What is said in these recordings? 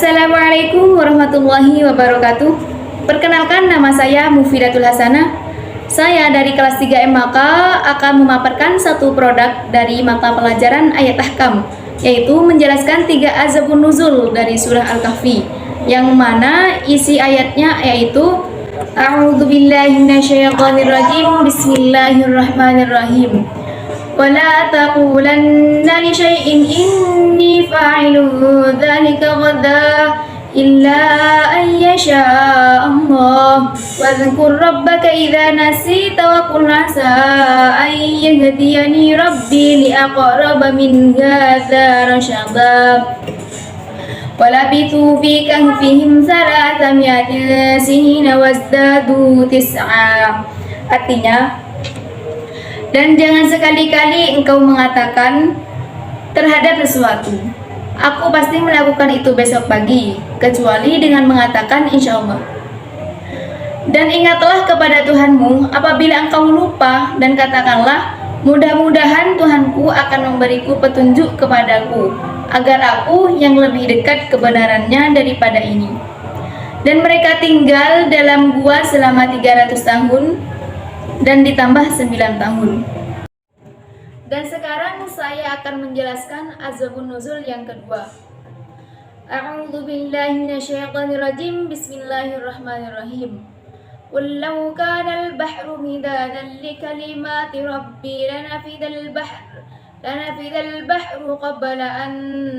Assalamualaikum warahmatullahi wabarakatuh. Perkenalkan, nama saya Mufidatul Hasanah. Saya dari kelas 3 MHK akan memaparkan satu produk dari mata pelajaran ayat ahkam, yaitu menjelaskan 3 azabun nuzul dari surah Al-Kahfi, yang mana isi ayatnya yaitu A'udzubillahi minasyaitonirrajim, Bismillahirrahmanirrahim. ولا تقولن لشيء إني فاعل ذلك غدا إلا أن يشاء الله واذكر ربك إذا نسيت وقل عسى أن يهديني ربي لأقرب من هذا رشدا ولبثوا في كهفهم 300 سنين وازدادوا 9. Artinya, dan jangan sekali-kali engkau mengatakan terhadap sesuatu, aku pasti melakukan itu besok pagi, kecuali dengan mengatakan insya Allah. Dan ingatlah kepada Tuhanmu apabila engkau lupa, dan katakanlah, mudah-mudahan Tuhanku akan memberiku petunjuk kepadaku, agar aku yang lebih dekat kebenarannya daripada ini. Dan mereka tinggal dalam gua selama 300 tahun, dan ditambah 9 tahun. Dan sekarang saya akan menjelaskan azabun nuzul yang kedua. A'udzubillahi minasyaitonirrajim, Bismillahirrahmanirrahim. Qul law kana al-bahru midadan likalimati rabbi lanafidal bahru qabla an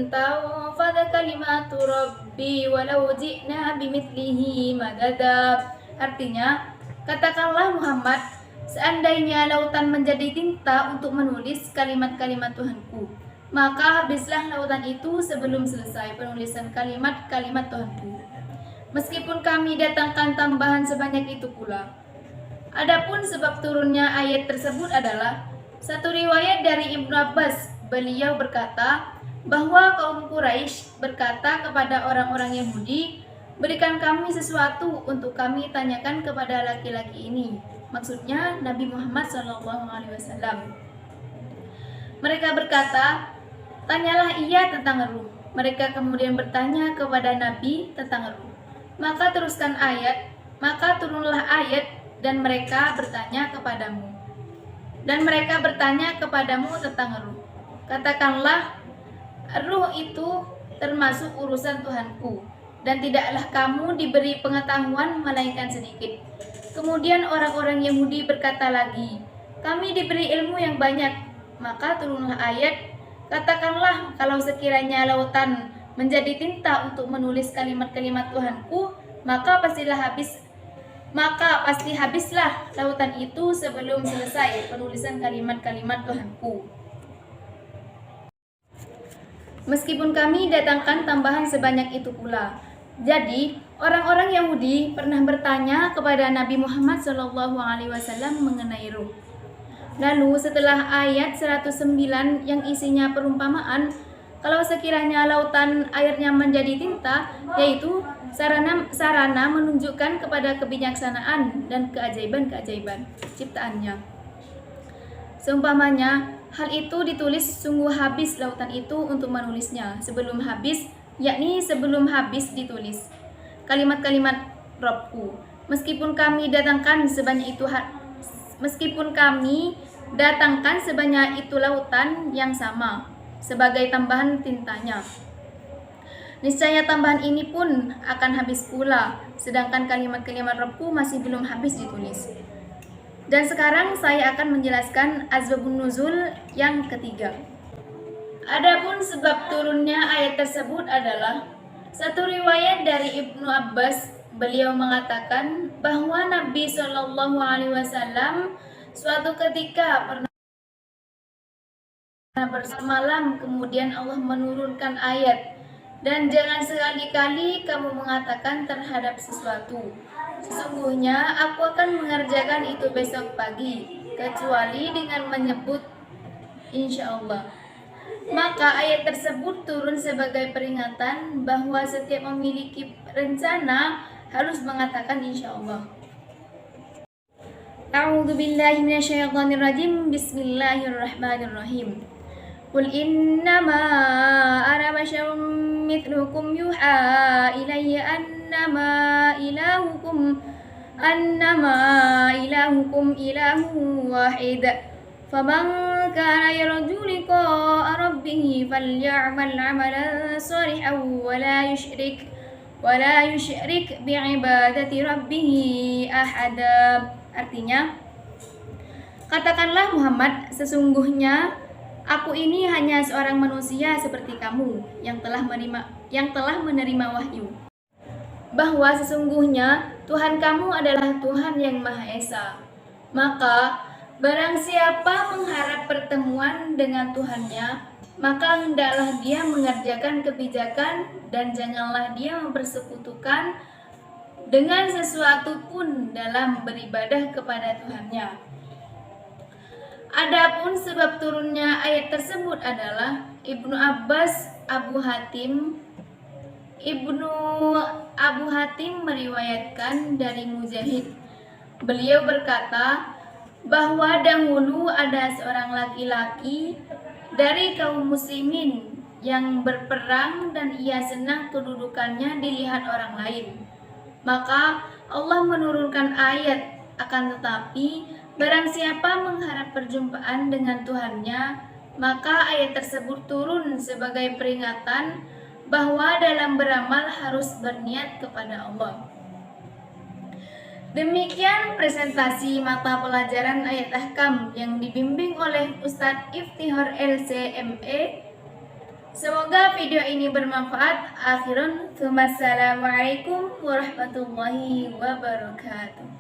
tanfadha kalimatu rabbi walau ji'na bimithlihi madada. Artinya, katakanlah Muhammad, seandainya lautan menjadi tinta untuk menulis kalimat-kalimat Tuhanku, maka habislah lautan itu sebelum selesai penulisan kalimat-kalimat Tuhanku, meskipun kami datangkan tambahan sebanyak itu pula. Adapun sebab turunnya ayat tersebut adalah satu riwayat dari Ibnu Abbas. Beliau berkata bahwa kaum Quraisy berkata kepada orang-orang Yahudi, berikan kami sesuatu untuk kami tanyakan kepada laki-laki ini. Maksudnya Nabi Muhammad SAW. Mereka berkata, tanyalah ia tentang ruh. Mereka kemudian bertanya kepada Nabi tentang ruh. Maka turunlah ayat, dan mereka bertanya kepadamu. Dan mereka bertanya kepadamu tentang ruh. Katakanlah, ruh itu termasuk urusan Tuhanku, dan tidaklah kamu diberi pengetahuan melainkan sedikit. Kemudian orang-orang Yahudi berkata lagi, kami diberi ilmu yang banyak. Maka turunlah ayat, katakanlah, kalau sekiranya lautan menjadi tinta untuk menulis kalimat-kalimat Tuhanku, maka pasti habislah lautan itu sebelum selesai penulisan kalimat-kalimat Tuhanku, meskipun kami datangkan tambahan sebanyak itu pula. Jadi, orang-orang Yahudi pernah bertanya kepada Nabi Muhammad SAW mengenai ruh. Lalu setelah ayat 109 yang isinya perumpamaan, kalau sekiranya lautan airnya menjadi tinta, yaitu sarana menunjukkan kepada kebijaksanaan dan keajaiban-keajaiban ciptaannya. Seumpamanya, hal itu ditulis, sungguh habis lautan itu untuk menulisnya sebelum habis, yakni sebelum habis ditulis kalimat-kalimat Rabbku, meskipun kami datangkan sebanyak itu lautan yang sama sebagai tambahan tintanya. Niscaya tambahan ini pun akan habis pula, sedangkan kalimat-kalimat Rabbku masih belum habis ditulis. Dan sekarang saya akan menjelaskan azabun nuzul yang ketiga. Adapun sebab turunnya ayat tersebut adalah satu riwayat dari Ibnu Abbas. Beliau mengatakan bahwa Nabi SAW suatu ketika pernah bersemalam, kemudian Allah menurunkan ayat, dan jangan sekali-kali kamu mengatakan terhadap sesuatu, sesungguhnya aku akan mengerjakan itu besok pagi, kecuali dengan menyebut insya Allah. Maka ayat tersebut turun sebagai peringatan bahwa setiap memiliki rencana harus mengatakan insya Allah. A'udzubillahi minasyaitonirrajim, Bismillahirrahmanirrahim. Qul innama ana basyarum mithlukum yuha ilayya annama ilahukum ilahu wahid. Faman kana yarju liqa'a rabbih falya'mal 'amalan shalihan wa la yusyrik bi'ibadati rabbih ahada. Artinya, katakanlah Muhammad, sesungguhnya aku ini hanya seorang manusia seperti kamu yang telah menerima wahyu, bahwa sesungguhnya Tuhan kamu adalah Tuhan yang Maha Esa. Maka barang siapa mengharap pertemuan dengan Tuhannya, maka hendaklah dia mengerjakan kebijakan dan janganlah dia mempersekutukan dengan sesuatu pun dalam beribadah kepada Tuhannya. Adapun sebab turunnya ayat tersebut adalah Ibnu Abu Hatim meriwayatkan dari Mujahid. Beliau berkata bahwa dahulu ada seorang laki-laki dari kaum muslimin yang berperang dan ia senang kedudukannya dilihat orang lain. Maka Allah menurunkan ayat, akan tetapi barang siapa mengharap perjumpaan dengan Tuhannya, maka ayat tersebut turun sebagai peringatan bahwa dalam beramal harus berniat kepada Allah. Demikian presentasi mata pelajaran ayat ahkam yang dibimbing oleh Ustadz Iftihar LCME. Semoga video ini bermanfaat. Akhirun, wassalamualaikum warahmatullahi wabarakatuh.